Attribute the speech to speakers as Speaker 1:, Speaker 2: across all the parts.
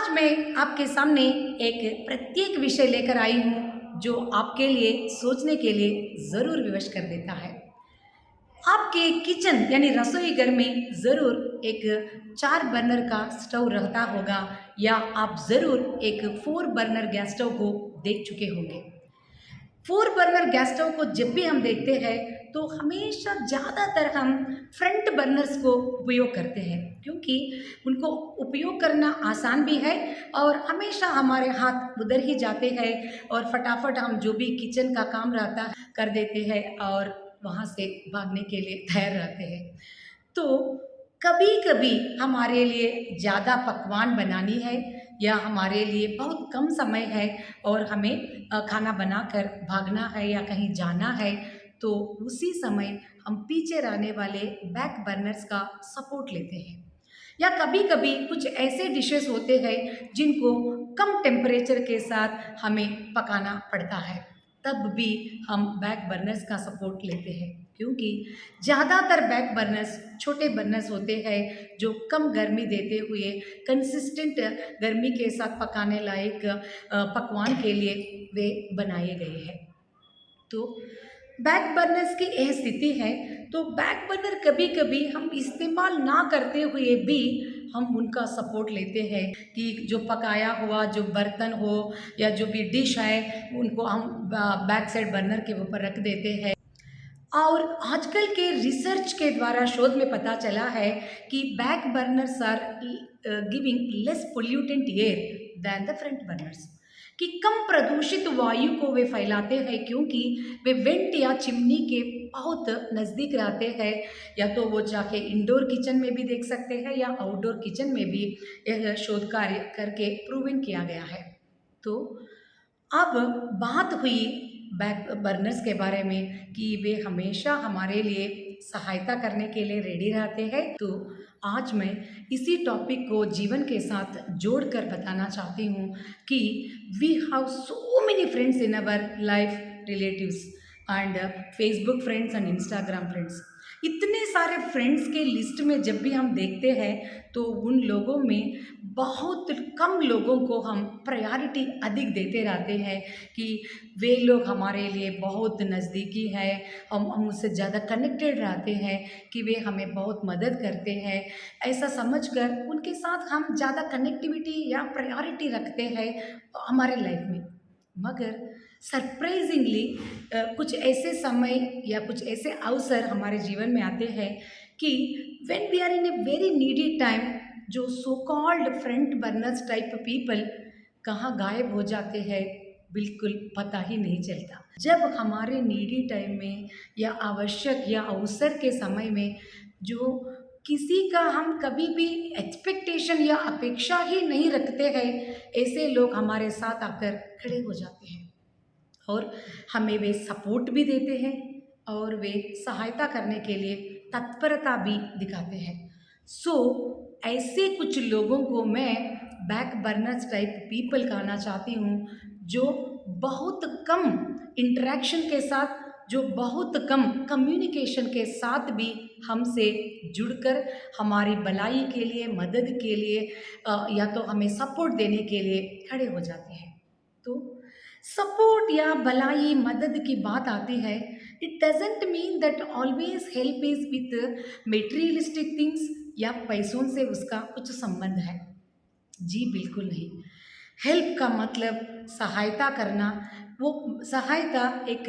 Speaker 1: आज मैं आपके सामने एक प्रत्येक विषय लेकर आई हूँ जो आपके लिए सोचने के लिए ज़रूर विवश कर देता है। आपके किचन यानी रसोई घर में ज़रूर एक 4 बर्नर का स्टोव रहता होगा या आप ज़रूर एक 4 बर्नर गैस स्टोव को देख चुके होंगे। 4 बर्नर गैस स्टोव को जब भी हम देखते हैं तो हमेशा ज़्यादातर हम फ्रंट बर्नर्स को उपयोग करते हैं क्योंकि उनको उपयोग करना आसान भी है और हमेशा हमारे हाथ उधर ही जाते हैं और फटाफट हम जो भी किचन का काम रहता है कर देते हैं और वहाँ से भागने के लिए तैयार रहते हैं। तो कभी-कभी हमारे लिए ज़्यादा पकवान बनानी है या हमारे लिए बहुत कम समय है और हमें खाना बनाकर भागना है या कहीं जाना है, तो उसी समय हम पीछे रहने वाले बैक बर्नर्स का सपोर्ट लेते हैं। या कभी-कभी कुछ ऐसे डिशेस होते हैं जिनको कम टेम्परेचर के साथ हमें पकाना पड़ता है, तब भी हम बैक बर्नर्स का सपोर्ट लेते हैं क्योंकि ज़्यादातर बैक बर्नर्स छोटे बर्नर्स होते हैं जो कम गर्मी देते हुए कंसिस्टेंट गर्मी के साथ पकाने लायक पकवान के लिए वे बनाए गए हैं। तो बैक बर्नर्स की यह स्थिति है, तो बैक बर्नर कभी-कभी हम इस्तेमाल ना करते हुए भी हम उनका सपोर्ट लेते हैं कि जो पकाया हुआ जो बर्तन हो या जो भी डिश है उनको हम बैक साइड बर्नर के ऊपर रख देते हैं। और आजकल के रिसर्च के द्वारा शोध में पता चला है कि back burners are giving less pollutant air than the front burners, कि कम प्रदूषित वायु को वे फैलाते हैं क्योंकि वे वेंट या चिमनी के बहुत नज़दीक रहते हैं। या तो वो चाहे इंडोर किचन में भी देख सकते हैं या आउटडोर किचन में भी यह शोध कार्य करके प्रूवन किया गया है। तो अब बात हुई बैक बर्नर्स के बारे में कि वे हमेशा हमारे लिए सहायता करने के लिए रेडी रहते हैं, तो आज मैं इसी टॉपिक को जीवन के साथ जोड़कर बताना चाहती हूँ कि we have so many friends in our life, relatives and Facebook friends and Instagram friends. इतने सारे फ्रेंड्स के लिस्ट में जब भी हम देखते हैं तो उन लोगों में बहुत कम लोगों को हम प्रायोरिटी अधिक देते रहते हैं कि वे लोग हमारे लिए बहुत नज़दीकी है, हम उससे ज़्यादा कनेक्टेड रहते हैं कि वे हमें बहुत मदद करते हैं, ऐसा समझकर उनके साथ हम ज़्यादा कनेक्टिविटी या प्रायोरिटी रखते हैं हमारे लाइफ में। मगर सरप्राइजिंगली कुछ ऐसे समय या कुछ ऐसे अवसर हमारे जीवन में आते हैं कि when we are in a very needy time, जो so called front burners type people कहाँ गायब हो जाते हैं बिल्कुल पता ही नहीं चलता। जब हमारे नीडी टाइम में या आवश्यक या अवसर के समय में जो किसी का हम कभी भी एक्सपेक्टेशन या अपेक्षा ही नहीं रखते हैं, ऐसे लोग हमारे साथ आकर खड़े हो जाते हैं और हमें वे सपोर्ट भी देते हैं और वे सहायता करने के लिए तत्परता भी दिखाते हैं। सो ऐसे कुछ लोगों को मैं बैक बर्नर्स टाइप पीपल कहना चाहती हूँ जो बहुत कम इंटरेक्शन के साथ, जो बहुत कम कम्युनिकेशन के साथ भी हमसे जुड़कर हमारी भलाई के लिए, मदद के लिए या तो हमें सपोर्ट देने के लिए खड़े हो जाते हैं। तो सपोर्ट या भलाई मदद की बात आती है, it doesn't mean that always help is with materialistic things या पैसों से उसका कुछ संबंध है। जी बिल्कुल नहीं। हेल्प का मतलब सहायता करना, वो सहायता एक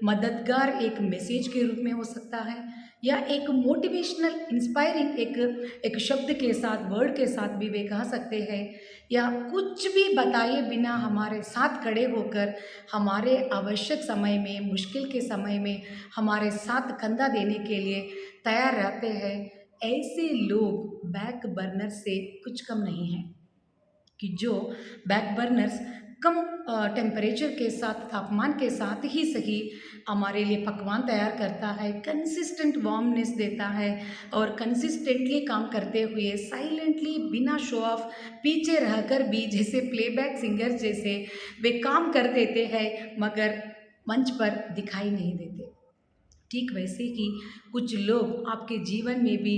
Speaker 1: मददगार एक मैसेज के रूप में हो सकता है या एक मोटिवेशनल इंस्पायरिंग एक शब्द के साथ, वर्ड के साथ भी वे कह सकते हैं, या कुछ भी बताए बिना हमारे साथ खड़े होकर हमारे आवश्यक समय में, मुश्किल के समय में हमारे साथ कंधा देने के लिए तैयार रहते हैं। ऐसे लोग बैक बर्नर से कुछ कम नहीं हैं कि जो बैक बर्नर्स कम टेम्परेचर के साथ, तापमान के साथ ही सही हमारे लिए पकवान तैयार करता है, कंसिस्टेंट वार्मनेस देता है और कंसिस्टेंटली काम करते हुए साइलेंटली बिना शो ऑफ पीछे रहकर भी जैसे प्लेबैक सिंगर जैसे वे काम कर देते हैं मगर मंच पर दिखाई नहीं देते। ठीक वैसे ही कुछ लोग आपके जीवन में भी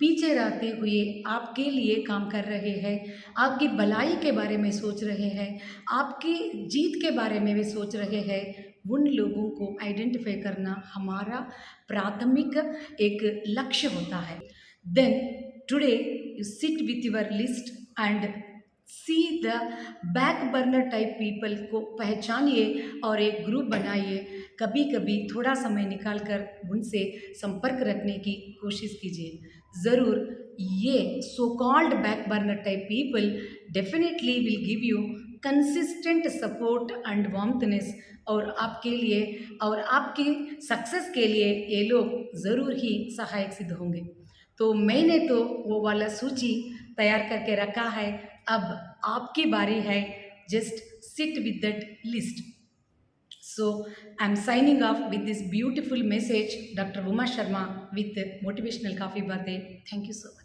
Speaker 1: पीछे रहते हुए आपके लिए काम कर रहे हैं, आपकी भलाई के बारे में सोच रहे हैं, आपकी जीत के बारे में भी सोच रहे हैं, उन लोगों को आइडेंटिफाई करना हमारा प्राथमिक एक लक्ष्य होता है। Then today you sit with your list and see the back burner type people को पहचानिए और एक ग्रुप बनाइए। कभी कभी थोड़ा समय निकाल कर उनसे संपर्क रखने की कोशिश कीजिए। ज़रूर ये so called back burner type people definitely will give you consistent support and warmthness, और आपके लिए और आपकी सक्सेस के लिए ये लोग ज़रूर ही सहायक सिद्ध होंगे। तो मैंने तो वो वाला सूची तैयार करके रखा है, अब आपकी बारी है, just sit with that list. So I'm signing off with this beautiful message, Dr. Uma Sharma with Motivational Coffee Birthday. Thank you so much.